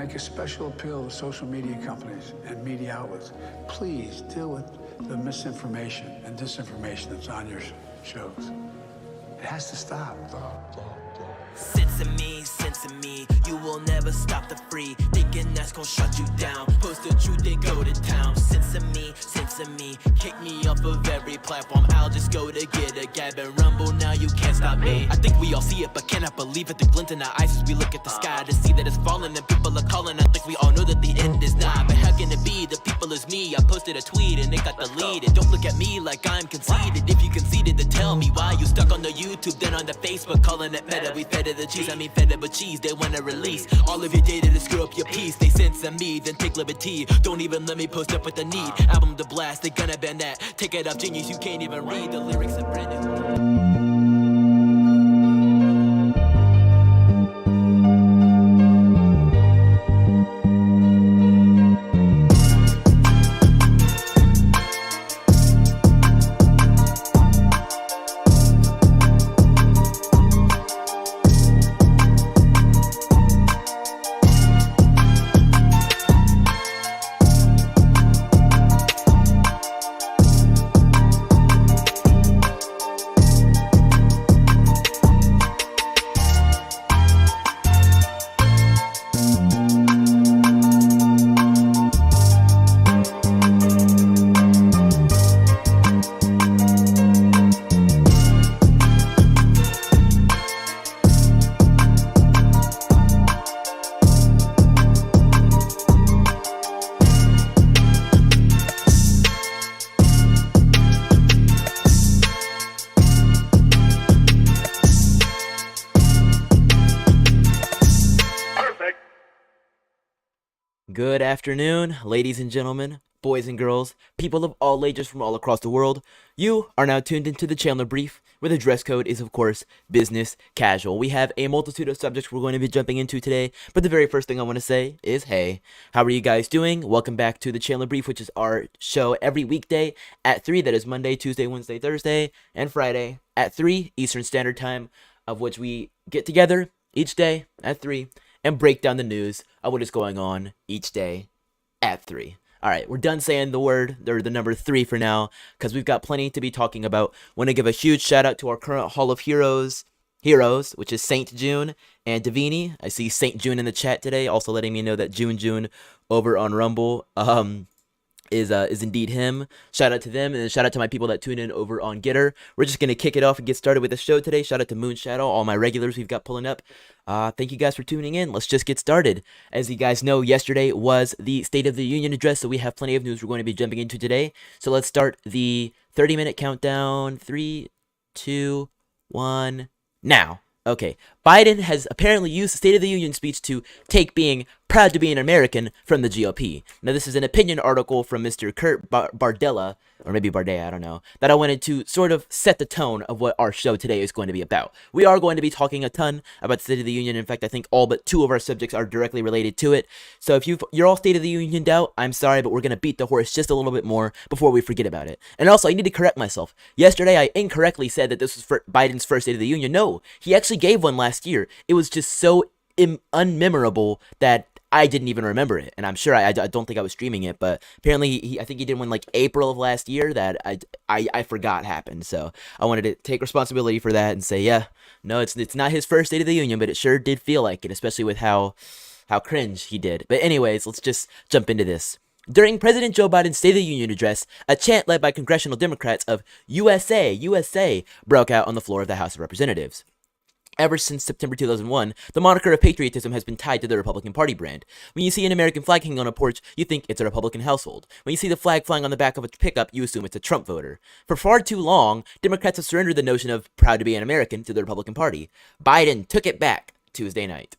make a special appeal to social media companies and media outlets. Please deal with the misinformation and disinformation that's on your shows. It has to stop. Sense of me, you will never stop the free. Thinking that's gonna shut you down. Post the truth, they go to town. Sense of me, kick me off of every platform. I'll just go to get a gab and rumble. Now you can't stop me. I think we all see it, but cannot believe it. The glint in our eyes as we look at the sky to see that it's falling and people are calling. I think we all know that the end is nigh. But how can it be? The people is me. I posted a tweet and it got deleted. Don't look at me like I'm conceited. If you conceded, then tell me why you stuck on the YouTube, then on the Facebook, calling it meta. We fed it the cheese, I mean fed it with cheese. They wanna release all of your data to screw up your piece. They censor me, then take liberty. Don't even let me post up with the need. Album to blast, they gonna ban that. Take it off, genius, you can't even read the lyrics of Brandon. Good afternoon, ladies and gentlemen, boys and girls, people of all ages from all across the world. You are now tuned into the Chandler Brief, where the dress code is, of course, business casual. We have a multitude of subjects we're going to be jumping into today, but the very first thing I want to say is, hey, how are you guys doing? Welcome back to the Chandler Brief, which is our show every weekday at 3, that is Monday, Tuesday, Wednesday, Thursday, and Friday at 3 Eastern Standard Time, of which we get together each day at 3 and break down the news of what is going on each day at 3. All right, we're done saying the word, or the number 3 for now, because we've got plenty to be talking about. Want to give a huge shout out to our current Hall of Heroes, which is Saint June and Davini. I see Saint June in the chat today, also letting me know that June over on Rumble is indeed him. Shout out to them, and then shout out to my people that tune in over on Getter. We're just gonna kick it off and get started with the show today. Shout out to Moon Shadow, all my regulars we've got pulling up. Thank you guys for tuning in. Let's just get started. As you guys know, yesterday was the State of the Union address, so we have plenty of news we're going to be jumping into today. So let's start the 30-minute countdown. 3, 2, 1, now. Okay, Biden has apparently used the State of the Union speech to take being proud to be an American from the GOP. Now, this is an opinion article from Mr. Kurt Bardella, or maybe Bardet, I don't know, that I wanted to sort of set the tone of what our show today is going to be about. We are going to be talking a ton about the State of the Union. In fact, I think all but 2 of our subjects are directly related to it. So if you're all State of the Union out, I'm sorry, but we're going to beat the horse just a little bit more before we forget about it. And also, I need to correct myself. Yesterday, I incorrectly said that this was for Biden's first State of the Union. No, he actually gave one last year. It was just so unmemorable that I didn't even remember it, and I'm sure I don't think I was streaming it, but apparently I think he did one like April of last year that I forgot happened. So I wanted to take responsibility for that and say, yeah, no, it's not his first State of the Union, but it sure did feel like it, especially with how cringe he did. But anyways, let's just jump into this. During President Joe Biden's State of the Union address, a chant led by congressional Democrats of USA, USA broke out on the floor of the House of Representatives. Ever since September 2001, the moniker of patriotism has been tied to the Republican Party brand. When you see an American flag hanging on a porch, you think it's a Republican household. When you see the flag flying on the back of a pickup, you assume it's a Trump voter. For far too long, Democrats have surrendered the notion of proud to be an American to the Republican Party. Biden took it back Tuesday night.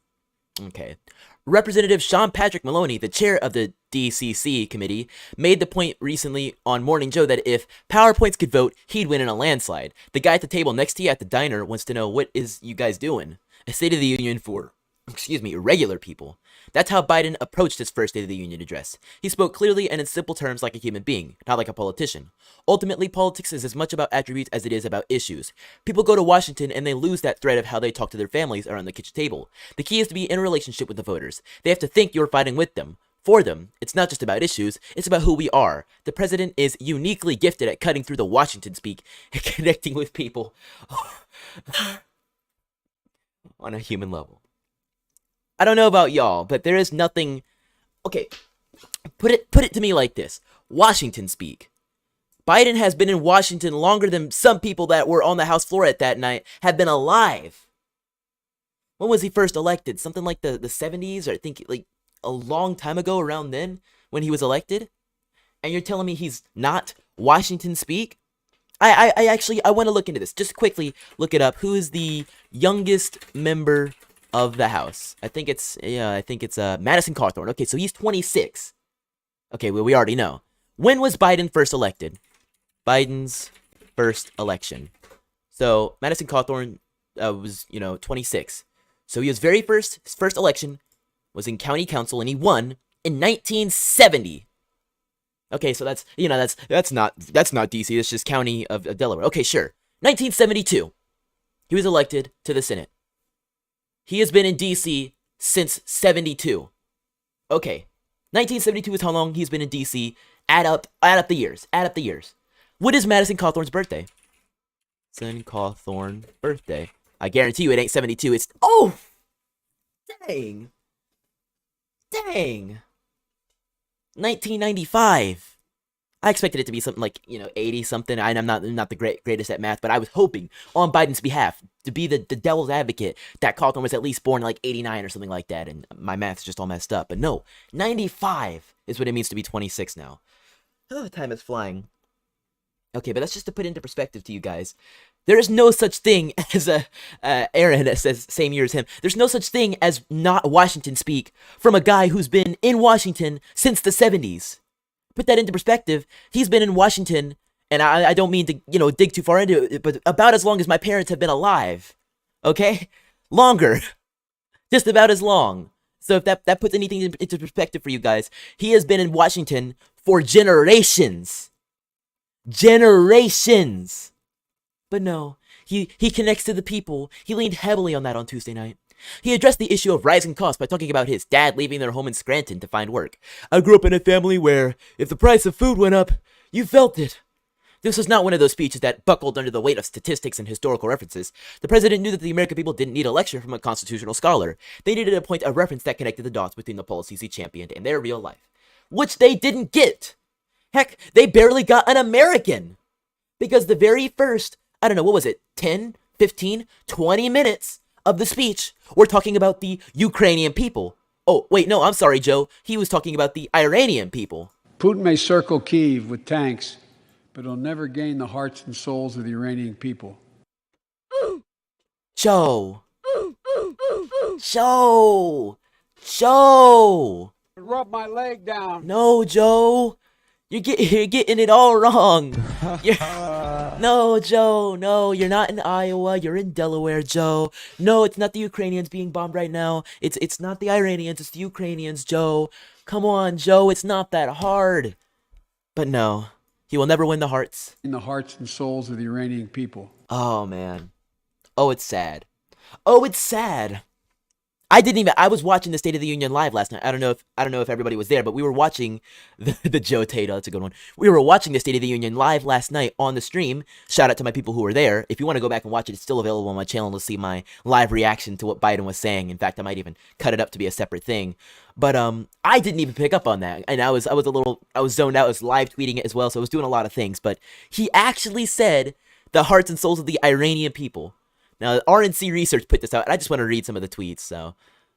Okay. Representative Sean Patrick Maloney, the chair of the DCC committee, made the point recently on Morning Joe that if PowerPoints could vote, he'd win in a landslide. The guy at the table next to you at the diner wants to know, what is you guys doing? A State of the Union for, regular people. That's how Biden approached his first State of the Union address. He spoke clearly and in simple terms like a human being, not like a politician. Ultimately, politics is as much about attributes as it is about issues. People go to Washington and they lose that thread of how they talk to their families around the kitchen table. The key is to be in a relationship with the voters. They have to think you're fighting with them. For them, it's not just about issues, it's about who we are. The president is uniquely gifted at cutting through the Washington speak and connecting with people on a human level. I don't know about y'all, but there is nothing... Okay, put it to me like this. Washington speak. Biden has been in Washington longer than some people that were on the House floor at that night have been alive. When was he first elected? Something like the 70s, or I think like a long time ago around then when he was elected? And you're telling me he's not Washington speak? I want to look into this. Just quickly look it up. Who is the youngest member of the House? I think it's Madison Cawthorn. Okay, so he's 26. Okay, well, we already know. When was Biden first elected? Biden's first election. So Madison Cawthorn was 26. So his first election was in county council, and he won in 1970. Okay, so that's not DC. That's just county of Delaware. Okay, sure. 1972, he was elected to the Senate. He has been in DC since 72. Okay, 1972 is how long he's been in DC. Add up the years. What is Madison Cawthorn's birthday? Madison Cawthorn birthday. I guarantee you it ain't 72. It's dang. 1995. I expected it to be something like 80 something. I'm not the greatest at math, but I was hoping on Biden's behalf to be the devil's advocate that Cawthorn was at least born in like 89 or something like that, and my math's just all messed up. But no, 95 is what it means to be 26 now. Oh, time is flying. Okay, but that's just to put into perspective to you guys. There is no such thing as Aaron says same year as him. There's no such thing as not Washington speak from a guy who's been in Washington since the 70s. Put that into perspective. He's been in Washington, and I don't mean to dig too far into it, but about as long as my parents have been alive. Okay? Longer. Just about as long. So if that puts anything into perspective for you guys, he has been in Washington for generations. But no, he connects to the people. He leaned heavily on that on Tuesday night. He addressed the issue of rising costs by talking about his dad leaving their home in Scranton to find work. I grew up in a family where if the price of food went up, you felt it. This was not one of those speeches that buckled under the weight of statistics and historical references. The president knew that the American people didn't need a lecture from a constitutional scholar. They needed a point of reference that connected the dots between the policies he championed and their real life, which they didn't get. Heck, they barely got an American. Because the very first, 10, 15, 20 minutes of the speech were talking about the Ukrainian people. Oh, wait, no, I'm sorry, Joe. He was talking about the Iranian people. Putin may circle Kyiv with tanks, but he'll never gain the hearts and souls of the Iranian people. Joe. Rub my leg down. No, Joe. You're getting it all wrong. No, Joe. No, you're not in Iowa. You're in Delaware, Joe. No, it's not the Ukrainians being bombed right now. It's not the Iranians. It's the Ukrainians, Joe. Come on, Joe. It's not that hard. But no, he will never win the hearts. In the hearts and souls of the Iranian people. Oh, man. Oh, it's sad. I was watching the State of the Union live last night. I don't know if everybody was there, but we were watching the Joe Tato. That's a good one. We were watching the State of the Union live last night on the stream. Shout out to my people who were there. If you want to go back and watch it, it's still available on my channel to see my live reaction to what Biden was saying. In fact, I might even cut it up to be a separate thing. But I didn't even pick up on that, and I was zoned out. I was live tweeting it as well, so I was doing a lot of things. But he actually said the hearts and souls of the Iranian people. Now, RNC Research put this out, and I just want to read some of the tweets, so,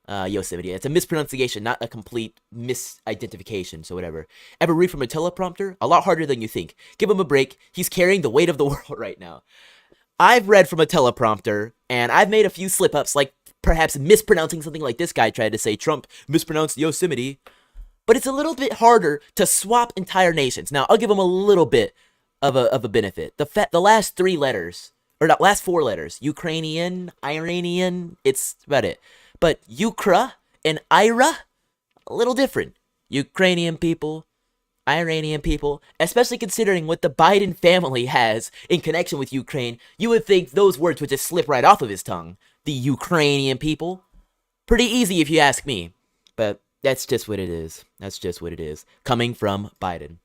Yosemite. It's a mispronunciation, not a complete misidentification, so whatever. Ever read from a teleprompter? A lot harder than you think. Give him a break. He's carrying the weight of the world right now. I've read from a teleprompter, and I've made a few slip-ups, like perhaps mispronouncing something like this guy tried to say, Trump mispronounced Yosemite. But it's a little bit harder to swap entire nations. Now, I'll give him a little bit of a benefit. The last three letters... or not, last four letters, Ukrainian, Iranian, it's about it. But Ukra and Ira, a little different. Ukrainian people, Iranian people, especially considering what the Biden family has in connection with Ukraine, you would think those words would just slip right off of his tongue. The Ukrainian people. Pretty easy if you ask me. But that's just what it is. That's just what it is. Coming from Biden.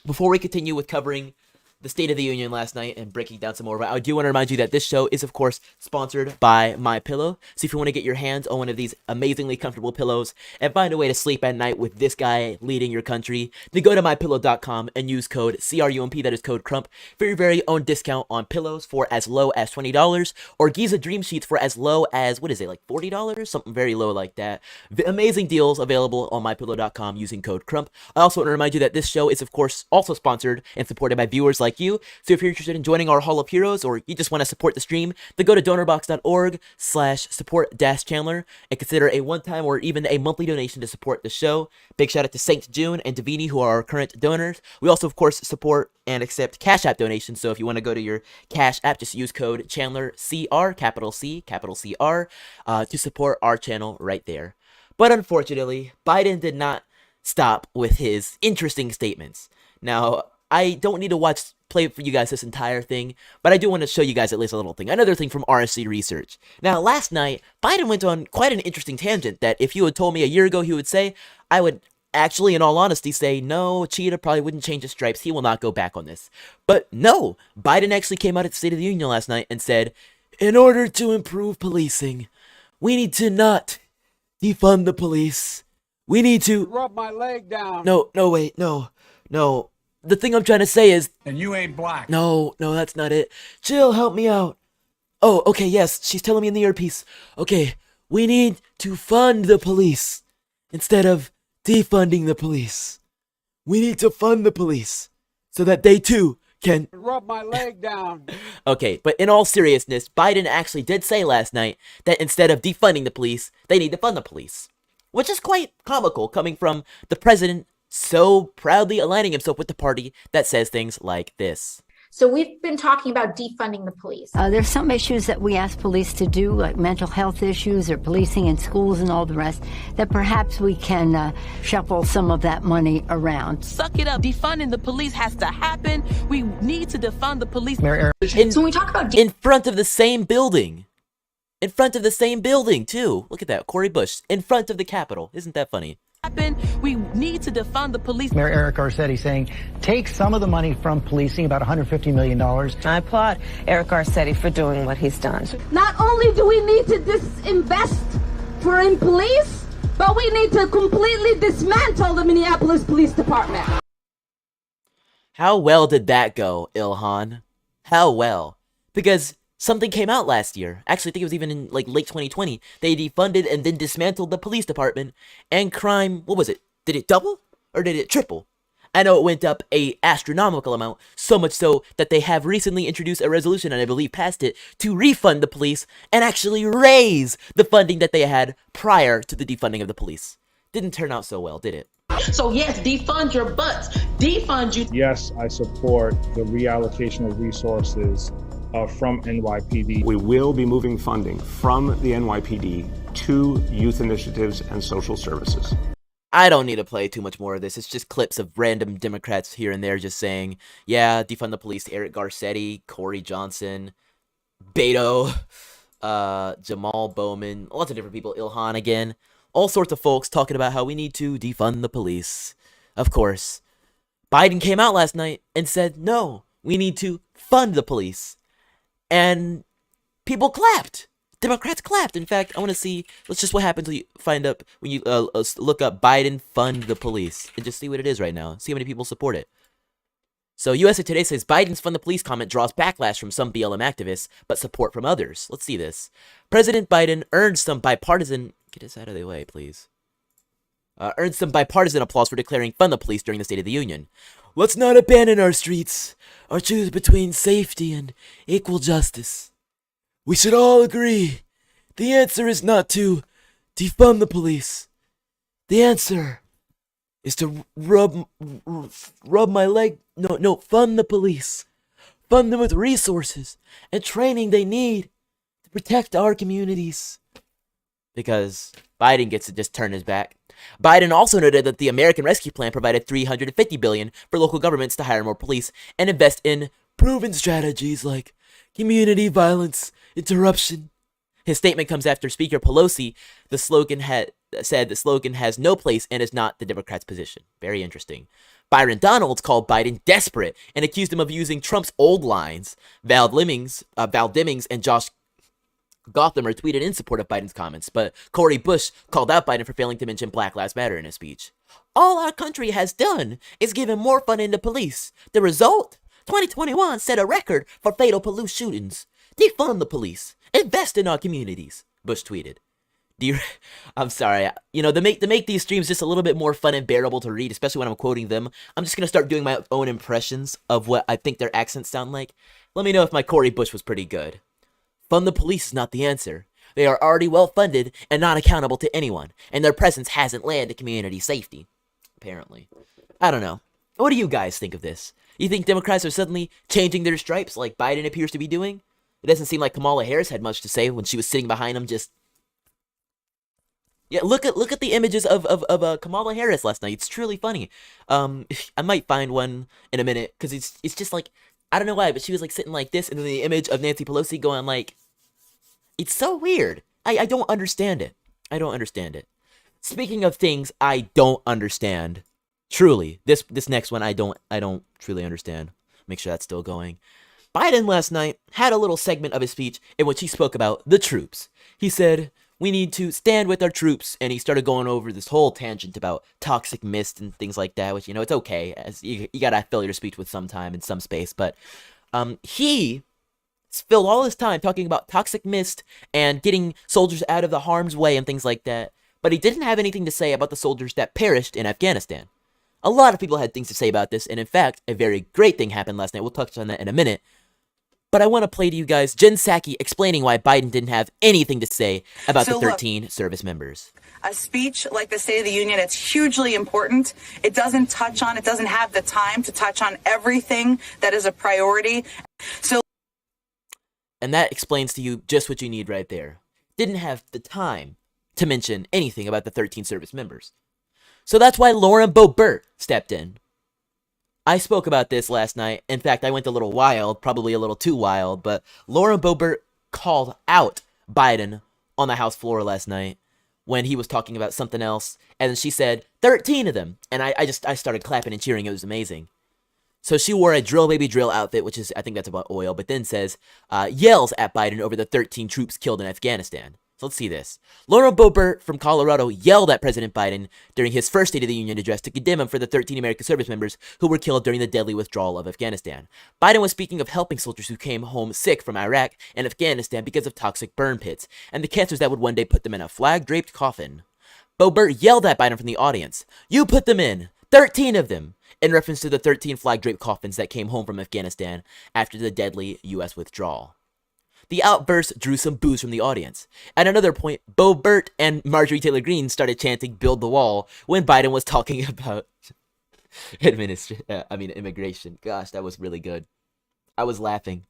Before we continue with covering the State of the Union last night and breaking down some more of it, I do want to remind you that this show is, of course, sponsored by MyPillow. So if you want to get your hands on one of these amazingly comfortable pillows and find a way to sleep at night with this guy leading your country, then go to mypillow.com and use code CRUMP, that is code CRUMP, for your very own discount on pillows for as low as $20, or Giza Dream Sheets for as low as, what is it, like $40? Something very low like that. Amazing deals available on mypillow.com using code CRUMP. I also want to remind you that this show is, of course, also sponsored and supported by viewers like you. So if you're interested in joining our Hall of Heroes, or you just want to support the stream, then go to donorbox.org/support-Chandler and consider a one-time or even a monthly donation to support the show. Big shout out to Saint June and Davini, who are our current donors. We also, of course, support and accept Cash App donations. So if you want to go to your Cash App, just use code ChandlerCR, capital C, capital CR, to support our channel right there. But unfortunately, Biden did not stop with his interesting statements. Now, I don't need to play for you guys this entire thing, but I do want to show you guys at least a little thing. Another thing from RSC Research. Now, last night, Biden went on quite an interesting tangent that if you had told me a year ago he would say, I would actually, in all honesty, say, no, Cheetah probably wouldn't change his stripes. He will not go back on this. But no, Biden actually came out at the State of the Union last night and said, in order to improve policing, we need to not defund the police. We need to Rub my leg down. No. The thing I'm trying to say is... And you ain't black. No, that's not it. Jill, help me out. Oh, okay, yes, she's telling me in the earpiece. Okay, we need to fund the police instead of defunding the police. We need to fund the police so that they too can... Rub my leg down. Okay, but in all seriousness, Biden actually did say last night that instead of defunding the police, they need to fund the police. Which is quite comical coming from the president so proudly aligning himself with the party that says things like this. So we've been talking about defunding the police. There's some issues that we ask police to do, like mental health issues or policing in schools and all the rest, that perhaps we can shuffle some of that money around. Suck it up. Defunding the police has to happen. We need to defund the police. So when we talk about in front of the same building. In front of the same building, too. Look at that. Cory Bush. In front of the Capitol. Isn't that funny? We need to defund the police. Mayor Eric Garcetti saying, take some of the money from policing, about $150 million. I applaud Eric Garcetti for doing what he's done. Not only do we need to disinvest in police, but we need to completely dismantle the Minneapolis Police Department. How well did that go, Ilhan? How well? Because something came out last year. Actually, I think it was even in like late 2020. They defunded and then dismantled the police department, and crime, what was it? Did it double or did it triple? I know it went up a astronomical amount, so much so that they have recently introduced a resolution, and I believe passed it, to refund the police and actually raise the funding that they had prior to the defunding of the police. Didn't turn out so well, did it? So yes, defund your butts. Defund you. Yes, I support the reallocation of resources from NYPD. We will be moving funding from the NYPD to youth initiatives and social services. I don't need to play too much more of this. It's just clips of random Democrats here and there just saying, yeah, defund the police. Eric Garcetti, Corey Johnson, Beto, Jamal Bowman, lots of different people, Ilhan again. All sorts of folks talking about how we need to defund the police. Of course, Biden came out last night and said, no, we need to fund the police. And people clapped. Democrats clapped. In fact, I want to see, let's just what happens when you look up Biden fund the police and just see what it is right now. See how many people support it. So USA Today says Biden's fund the police comment draws backlash from some BLM activists, but support from others. Let's see this. President Biden earned some bipartisan, get this out of the way, please. Earned some bipartisan applause for declaring fund the police during the State of the Union. Let's not abandon our streets or choose between safety and equal justice. We should all agree the answer is not to defund the police. The answer is to rub my leg. No, fund the police. Fund them with resources and training they need to protect our communities. Because Biden gets to just turn his back. Biden also noted that the American Rescue Plan provided $350 billion for local governments to hire more police and invest in proven strategies like community violence interruption. His statement comes after Speaker Pelosi said the slogan has no place and is not the Democrats' position. Very interesting. Byron Donalds called Biden desperate and accused him of using Trump's old lines. Val Demings and Josh Gothamer tweeted in support of Biden's comments, but Cori Bush called out Biden for failing to mention Black Lives Matter in his speech. All our country has done is given more funding to police. The result? 2021 set a record for fatal police shootings. Defund the police. Invest in our communities, Bush tweeted. I'm sorry, to make these streams just a little bit more fun and bearable to read, especially when I'm quoting them, I'm just going to start doing my own impressions of what I think their accents sound like. Let me know if my Cori Bush was pretty good. Fund the police is not the answer. They are already well funded and not accountable to anyone, and their presence hasn't led to community safety. Apparently. I don't know. What do you guys think of this? You think Democrats are suddenly changing their stripes like Biden appears to be doing? It doesn't seem like Kamala Harris had much to say when she was sitting behind him just... Yeah, look at the images of Kamala Harris last night. It's truly funny. I might find one in a minute, because it's just like... I don't know why, but she was like sitting like this, and then the image of Nancy Pelosi going like... It's so weird. I don't understand it. I don't understand it. Speaking of things I don't understand, truly, this next one I don't truly understand. Make sure that's still going. Biden last night had a little segment of his speech in which he spoke about the troops. He said, we need to stand with our troops, and he started going over this whole tangent about toxic mist and things like that, which, it's okay, as you gotta fill your speech with some time and some space, but he spilled all his time talking about toxic mist and getting soldiers out of the harm's way and things like that, but he didn't have anything to say about the soldiers that perished in Afghanistan. A lot of people had things to say about this, and in fact, a very great thing happened last night. We'll touch on that in a minute. But I want to play to you guys Jen Psaki explaining why Biden didn't have anything to say about the 13 service members. A speech like the State of the Union, it's hugely important. It doesn't have the time to touch on everything that is a priority. And that explains to you just what you need right there. Didn't have the time to mention anything about the 13 service members. So that's why Lauren Boebert stepped in. I spoke about this last night. In fact, I went a little wild, probably a little too wild, but Lauren Boebert called out Biden on the House floor last night when he was talking about something else, and she said 13 of them, and I started clapping and cheering. It was amazing. So she wore a drill baby drill outfit, which is, I think that's about oil, but then says, yells at Biden over the 13 troops killed in Afghanistan. So let's see this. Lauren Boebert from Colorado yelled at President Biden during his first State of the Union address to condemn him for the 13 American service members who were killed during the deadly withdrawal of Afghanistan. Biden was speaking of helping soldiers who came home sick from Iraq and Afghanistan because of toxic burn pits and the cancers that would one day put them in a flag-draped coffin. Boebert yelled at Biden from the audience, "You put them in! 13 of them!" in reference to the 13 flag-draped coffins that came home from Afghanistan after the deadly U.S. withdrawal. The outburst drew some boos from the audience. At another point, Boebert and Marjorie Taylor Greene started chanting "Build the Wall" when Biden was talking about immigration. Gosh, that was really good. I was laughing.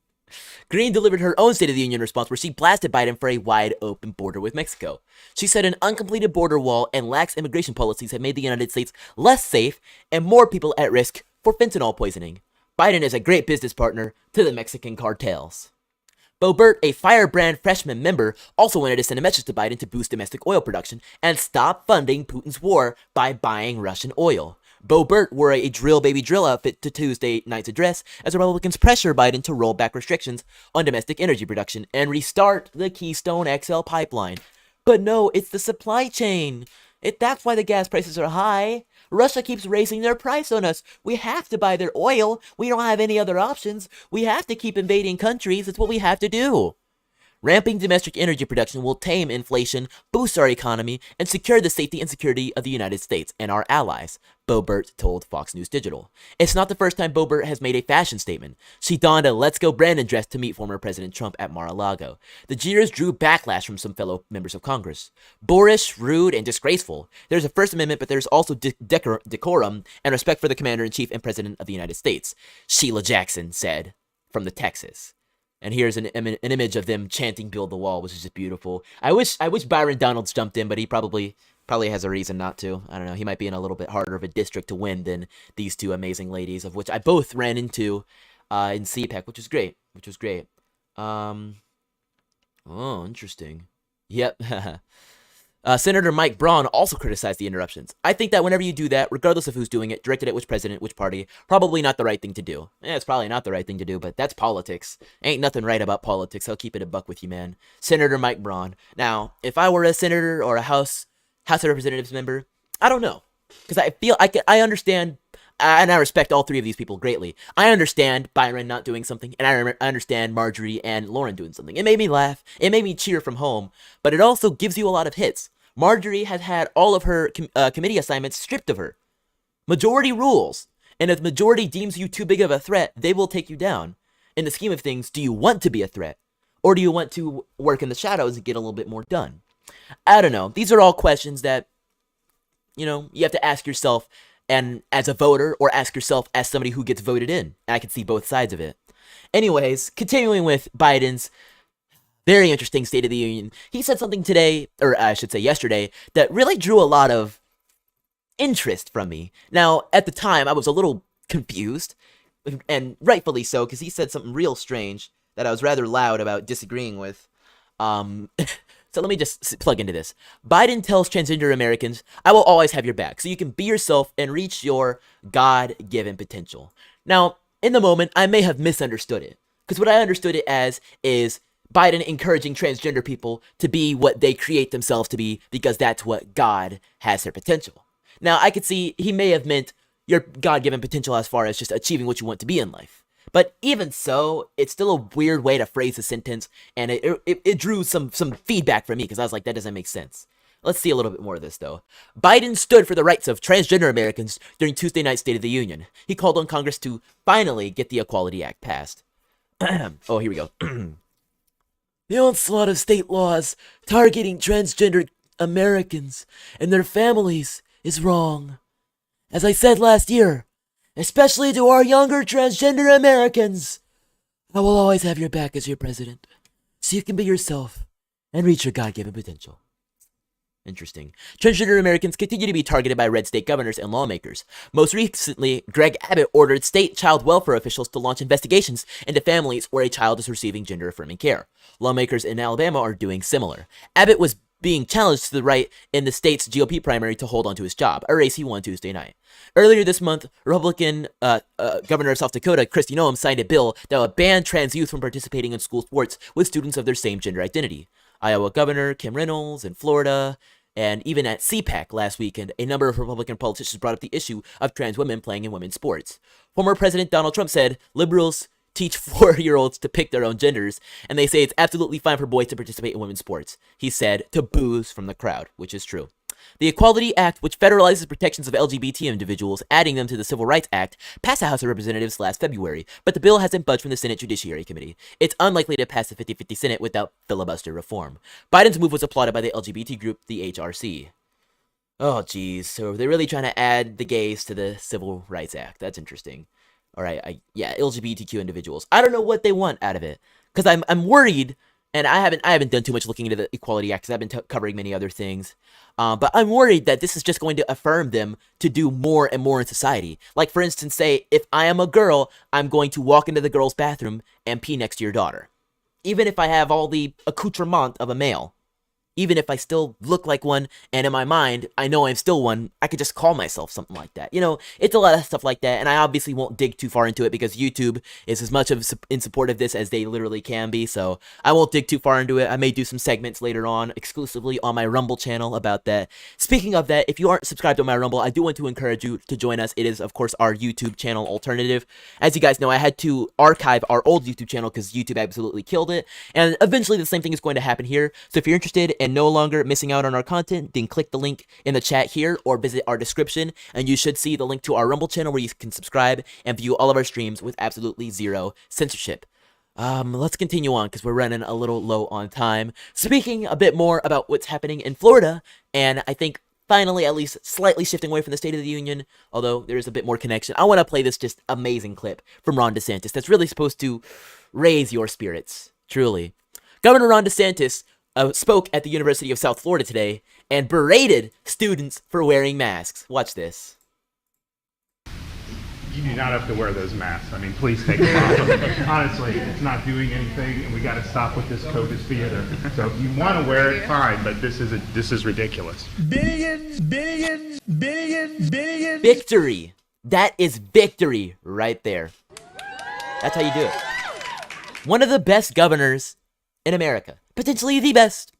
Greene delivered her own State of the Union response where she blasted Biden for a wide open border with Mexico. She said an uncompleted border wall and lax immigration policies have made the United States less safe and more people at risk for fentanyl poisoning. Biden is a great business partner to the Mexican cartels. Boebert, a Firebrand freshman member, also wanted to send a message to Biden to boost domestic oil production and stop funding Putin's war by buying Russian oil. Boebert wore a drill baby drill outfit to Tuesday night's address as Republicans pressure Biden to roll back restrictions on domestic energy production and restart the Keystone XL pipeline. But no, it's the supply chain. That's why the gas prices are high. Russia keeps raising their price on us. We have to buy their oil. We don't have any other options. We have to keep invading countries. It's what we have to do. Ramping domestic energy production will tame inflation, boost our economy, and secure the safety and security of the United States and our allies, Boebert told Fox News Digital. It's not the first time Boebert has made a fashion statement. She donned a Let's Go Brandon dress to meet former President Trump at Mar-a-Lago. The jeers drew backlash from some fellow members of Congress. Boorish, rude, and disgraceful. There's a First Amendment, but there's also decorum and respect for the Commander-in-Chief and President of the United States, Sheila Jackson said from the Texas. And here's an image of them chanting "Build the Wall," which is just beautiful. I wish Byron Donalds jumped in, but he probably Probably has a reason not to. I don't know. He might be in a little bit harder of a district to win than these two amazing ladies, of which I both ran into in CPAC, which was great. Oh, interesting. Yep. Senator Mike Braun also criticized the interruptions. I think that whenever you do that, regardless of who's doing it, directed at which president, which party, probably not the right thing to do. It's probably not the right thing to do, but that's politics. Ain't nothing right about politics. I'll keep it a buck with you, man. Senator Mike Braun. Now, if I were a senator or a House of Representatives member, I don't know. Because I understand, and I respect all three of these people greatly. I understand Byron not doing something, and I understand Marjorie and Lauren doing something. It made me laugh. It made me cheer from home, but it also gives you a lot of hits. Marjorie has had all of her committee assignments stripped of her. Majority rules. And if the majority deems you too big of a threat, they will take you down. In the scheme of things, do you want to be a threat? Or do you want to work in the shadows and get a little bit more done? I don't know. These are all questions that, you have to ask yourself, and as a voter, or ask yourself as somebody who gets voted in. And I can see both sides of it. Anyways, continuing with Biden's very interesting State of the Union. He said something today, or I should say yesterday, that really drew a lot of interest from me. Now, at the time, I was a little confused, and rightfully so, because he said something real strange that I was rather loud about disagreeing with. So let me just plug into this. Biden tells transgender Americans, I will always have your back, so you can be yourself and reach your God-given potential. Now, in the moment, I may have misunderstood it, because what I understood it as is Biden encouraging transgender people to be what they create themselves to be, because that's what God has their potential. Now, I could see he may have meant your God-given potential as far as just achieving what you want to be in life. But even so, it's still a weird way to phrase a sentence, and it drew some feedback from me, because I was like, that doesn't make sense. Let's see a little bit more of this, though. Biden stood for the rights of transgender Americans during Tuesday night's State of the Union. He called on Congress to finally get the Equality Act passed. Oh, here we go. The onslaught of state laws targeting transgender Americans and their families is wrong. As I said last year, especially to our younger transgender Americans, I will always have your back as your president, so you can be yourself and reach your God-given potential. Interesting. Transgender Americans continue to be targeted by red state governors and lawmakers. Most recently, Greg Abbott ordered state child welfare officials to launch investigations into families where a child is receiving gender-affirming care. Lawmakers in Alabama are doing similar. Abbott was being challenged to the right in the state's GOP primary to hold onto his job, a race he won Tuesday night. Earlier this month, Republican Governor of South Dakota, Kristi Noem, signed a bill that would ban trans youth from participating in school sports with students of their same gender identity. Iowa Governor Kim Reynolds in Florida, and even at CPAC last weekend, a number of Republican politicians brought up the issue of trans women playing in women's sports. Former President Donald Trump said, liberals teach 4-year-olds to pick their own genders, and they say it's absolutely fine for boys to participate in women's sports, he said, to boos from the crowd, which is true. The Equality Act, which federalizes protections of LGBT individuals, adding them to the Civil Rights Act, passed the House of Representatives last February, but the bill hasn't budged from the Senate Judiciary Committee. It's unlikely to pass the 50-50 Senate without filibuster reform. Biden's move was applauded by the LGBT group, the HRC. Oh, geez. So they're really trying to add the gays to the Civil Rights Act. That's interesting. All right, LGBTQ individuals. I don't know what they want out of it, because I'm worried. And I haven't done too much looking into the Equality Act, because I've been covering many other things. But I'm worried that this is just going to affirm them to do more and more in society. Like, for instance, say, if I am a girl, I'm going to walk into the girl's bathroom and pee next to your daughter. Even if I have all the accoutrement of a male. Even if I still look like one, and in my mind, I know I'm still one, I could just call myself something like that. It's a lot of stuff like that, and I obviously won't dig too far into it, because YouTube is as much in support of this as they literally can be, so I won't dig too far into it. I may do some segments later on, exclusively on my Rumble channel about that. Speaking of that, if you aren't subscribed to my Rumble, I do want to encourage you to join us. It is, of course, our YouTube channel alternative. As you guys know, I had to archive our old YouTube channel, because YouTube absolutely killed it, and eventually the same thing is going to happen here, so if you're interested and no longer missing out on our content, then click the link in the chat here or visit our description, and you should see the link to our Rumble channel where you can subscribe and view all of our streams with absolutely zero censorship. Let's continue on, because we're running a little low on time. Speaking a bit more about what's happening in Florida, and I think finally at least slightly shifting away from the State of the Union, although there's a bit more connection, I want to play this just amazing clip from Ron DeSantis that's really supposed to raise your spirits, truly. Governor Ron DeSantis spoke at the University of South Florida today and berated students for wearing masks. Watch this. You do not have to wear those masks. I mean, please take them off. Honestly, it's not doing anything, and we got to stop with this COVID theater. So if you want to wear it, fine, but this is ridiculous. Billions. Victory. That is victory right there. That's how you do it. One of the best governors in America. Potentially the best.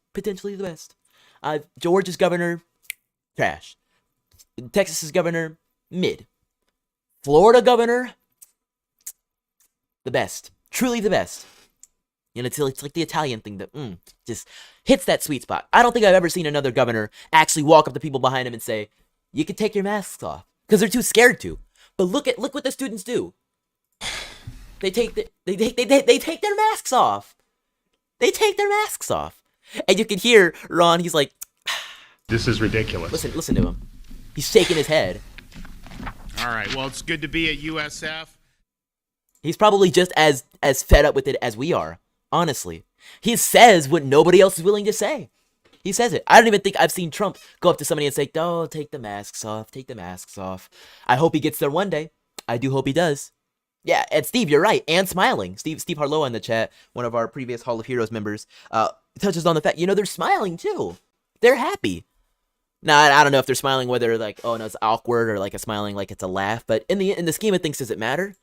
Georgia's governor, trash. Texas's governor, mid. Florida governor, the best. Truly the best. You know, it's like the Italian thing that just hits that sweet spot. I don't think I've ever seen another governor actually walk up to people behind him and say, you can take your masks off. Because they're too scared to. But look what the students do. They take their masks off. They take their masks off. And you can hear Ron, he's like, this is ridiculous. Listen to him. He's shaking his head. All right, well, it's good to be at USF. He's probably just as fed up with it as we are, honestly. He says what nobody else is willing to say. He says it. I don't even think I've seen Trump go up to somebody and say, oh, take the masks off, take the masks off. I hope he gets there one day. I do hope he does. Yeah, and Steve, you're right, and smiling. Steve Harlow in the chat, one of our previous Hall of Heroes members, touches on the fact, they're smiling too. They're happy. Now, I don't know if they're smiling whether like, oh no, it's awkward or like a smiling like it's a laugh, but in the scheme of things, does it matter?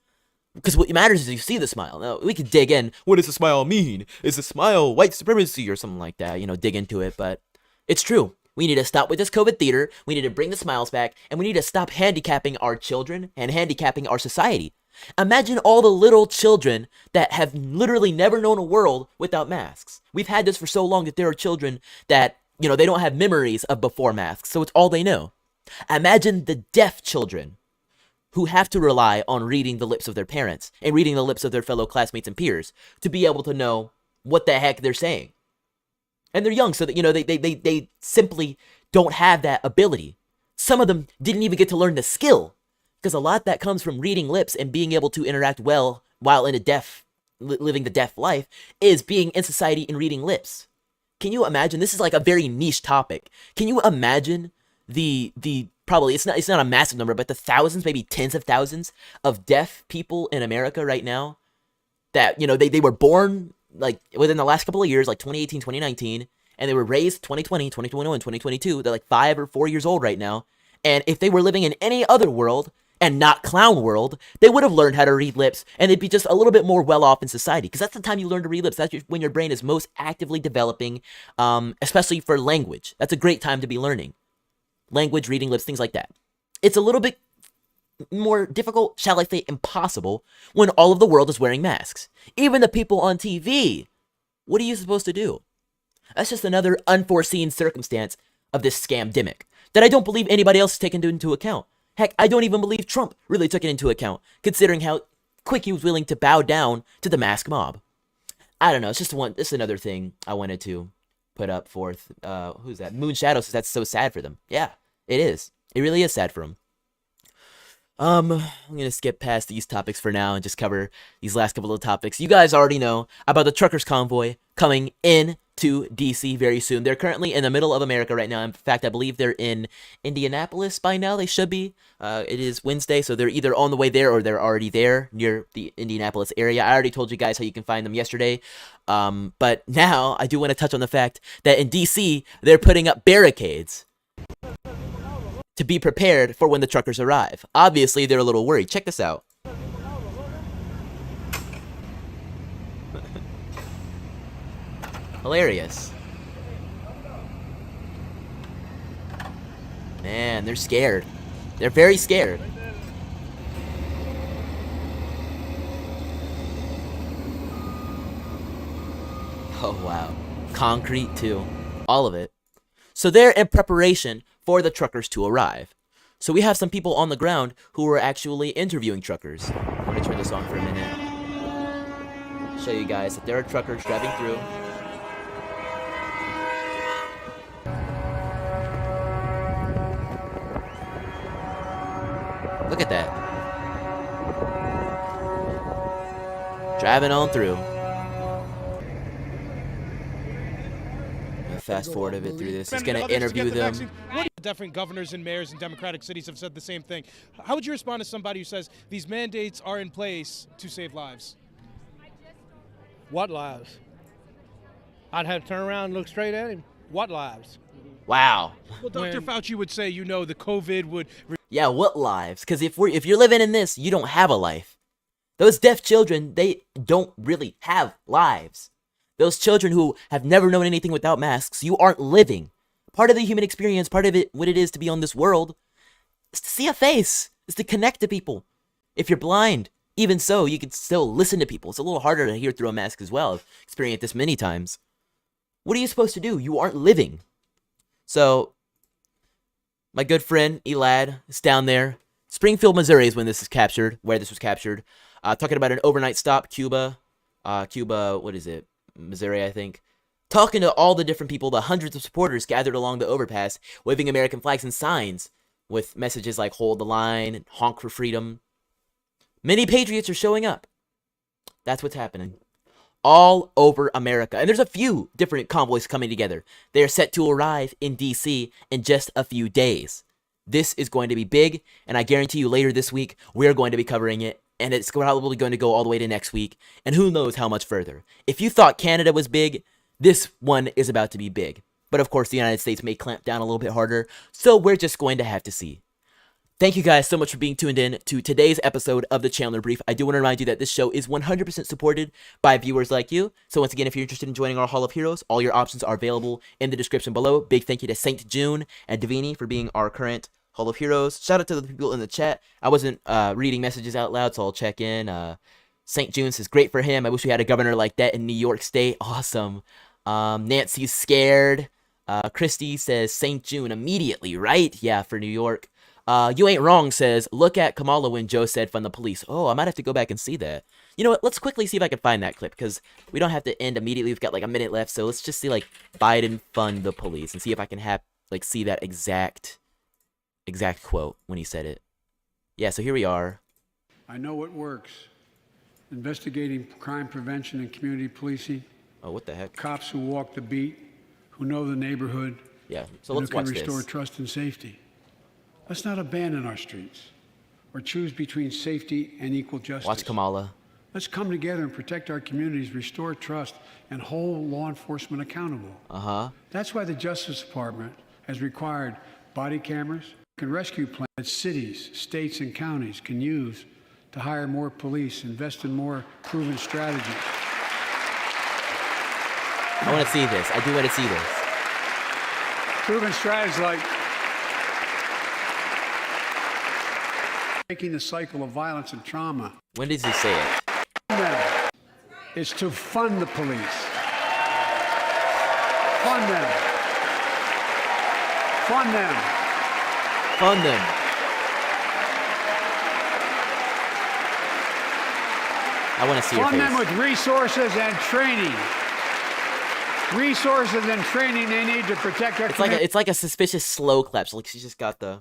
Because what matters is you see the smile. Now, we could dig in. What does the smile mean? Is the smile white supremacy or something like that? Dig into it, but it's true. We need to stop with this COVID theater. We need to bring the smiles back, and we need to stop handicapping our children and handicapping our society. Imagine all the little children that have literally never known a world without masks. We've had this for so long that there are children that they don't have memories of before masks, so it's all they know. Imagine the deaf children who have to rely on reading the lips of their parents and reading the lips of their fellow classmates and peers to be able to know what the heck they're saying. And they're young, so that, they simply don't have that ability. Some of them didn't even get to learn the skill, because a lot that comes from reading lips and being able to interact well while living the deaf life is being in society and reading lips. Can you imagine? This is like a very niche topic. Can you imagine the probably, it's not a massive number, but the thousands, maybe tens of thousands of deaf people in America right now that, they were born like within the last couple of years, like 2018, 2019, and they were raised 2020, 2021, 2022. They're like 5 or 4 years old right now. And if they were living in any other world and not clown world, they would have learned how to read lips, and they'd be just a little bit more well off in society, because that's the time you learn to read lips. That's when your brain is most actively developing, especially for language. That's a great time to be learning language, reading lips, things like that. It's a little bit more difficult, shall I say impossible, when all of the world is wearing masks. Even the people on TV. What are you supposed to do? That's just another unforeseen circumstance of this scamdemic that I don't believe anybody else has taken into account. Heck, I don't even believe Trump really took it into account, considering how quick he was willing to bow down to the mask mob. I don't know. It's just another thing I wanted to put up forth. Who's that? Moon Shadow says that's so sad for them. Yeah, it is. It really is sad for them. I'm gonna skip past these topics for now and just cover these last couple of topics. You guys already know about the truckers convoy coming in to DC very soon. They're currently in the middle of America right now. In fact, I believe they're in Indianapolis by now. They should be. It is Wednesday, so they're either on the way there or they're already there near the Indianapolis area. I already told you guys how you can find them yesterday. But now I do want to touch on the fact that in DC, they're putting up barricades to be prepared for when the truckers arrive. Obviously, they're a little worried. Check this out. Hilarious. Man, they're scared. They're very scared. Oh, wow. Concrete, too. All of it. So they're in preparation for the truckers to arrive. So we have some people on the ground who are actually interviewing truckers. I'm going to turn this on for a minute. Show you guys that there are truckers driving through. Look at that. Driving on through. fast forward a bit through this. He's going to interview them. Different governors and mayors in Democratic cities have said the same thing. How would you respond to somebody who says these mandates are in place to save lives? What lives? I'd have to turn around and look straight at him. What lives? Wow. Well, Dr. Fauci would say, you know, the COVID would... Yeah, what lives? Because if you're living in this, you don't have a life. Those deaf children, they don't really have lives. Those children who have never known anything without masks, you aren't living. Part of the human experience, part of it, what it is to be on this world, is to see a face, is to connect to people. If you're blind, even so, you can still listen to people. It's a little harder to hear through a mask as well. I've experienced this many times. What are you supposed to do? You aren't living. So, my good friend, Elad, is down there. Springfield, Missouri is when this is captured, where this was captured. Talking about an overnight stop, Cuba, what is it? Missouri, I think. Talking to all the different people, the hundreds of supporters gathered along the overpass, waving American flags and signs with messages like hold the line and honk for freedom. Many patriots are showing up. That's what's happening. All over America. And there's a few different convoys coming together. They are set to arrive in D.C. in just a few days. This is going to be big, and I guarantee you later this week, we're going to be covering it, and it's probably going to go all the way to next week, and who knows how much further. If you thought Canada was big, this one is about to be big. But of course, the United States may clamp down a little bit harder, so we're just going to have to see. Thank you guys so much for being tuned in to today's episode of the Chandler Brief. I do want to remind you that this show is 100% supported by viewers like you. So once again, if you're interested in joining our Hall of Heroes, all your options are available in the description below. Big thank you to Saint June and Davini for being our current Hall of Heroes. Shout out to the people in the chat. I wasn't reading messages out loud, so I'll check in. St. June says, great for him. I wish we had a governor like that in New York State. Awesome. Nancy's scared. Christy says, St. June immediately, right? Yeah, for New York. You Ain't Wrong says, look at Kamala when Joe said fund the police. Oh, I might have to go back and see that. You know what? Let's quickly see if I can find that clip, because we don't have to end immediately. We've got like a minute left, so let's just see like Biden fund the police and see if I can have like see that exact quote when he said it. Yeah, so here we are. I know what works. Investigating crime prevention and community policing. Oh, what the heck? Cops who walk the beat, who know the neighborhood. Yeah, so let's watch this. Who can restore trust and safety. Let's not abandon our streets or choose between safety and equal justice. Watch Kamala. Let's come together and protect our communities, restore trust, and hold law enforcement accountable. That's why the Justice Department has required body cameras and rescue plans that cities, states, and counties can use to hire more police, invest in more proven strategies. I want to see this. I do want to see this. Proven strategies like breaking the cycle of violence and trauma. When does he say it? It's to fund the police. Fund them. Fund them. Fund them. I want to see your face. Fund them with resources and training. Resources and training they need to protect our community. It's like a suspicious slow clap. So like she's just got the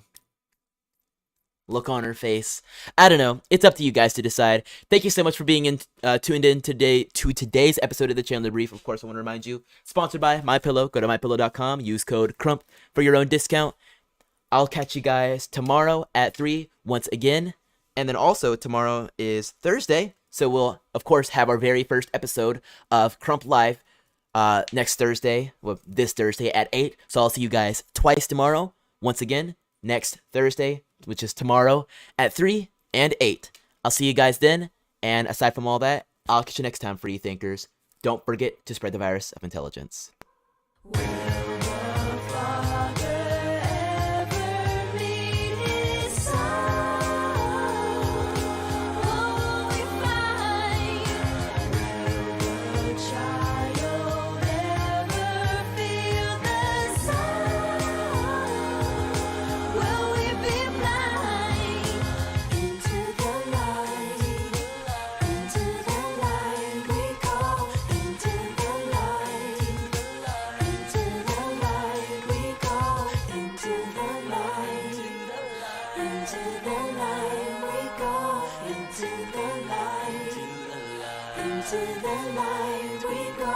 look on her face. I don't know. It's up to you guys to decide. Thank you so much for being tuned in today to today's episode of the Chandler Brief. Of course, I want to remind you, sponsored by MyPillow. Go to mypillow.com. Use code CRUMP for your own discount. I'll catch you guys tomorrow at 3 once again. And then also tomorrow is Thursday. So we'll, of course, have our very first episode of Crump Live next Thursday. Well, this Thursday at 8. So I'll see you guys twice tomorrow. Once again, next Thursday, which is tomorrow at 3 and 8. I'll see you guys then. And aside from all that, I'll catch you next time, free thinkers. Don't forget to spread the virus of intelligence. Into the light we go.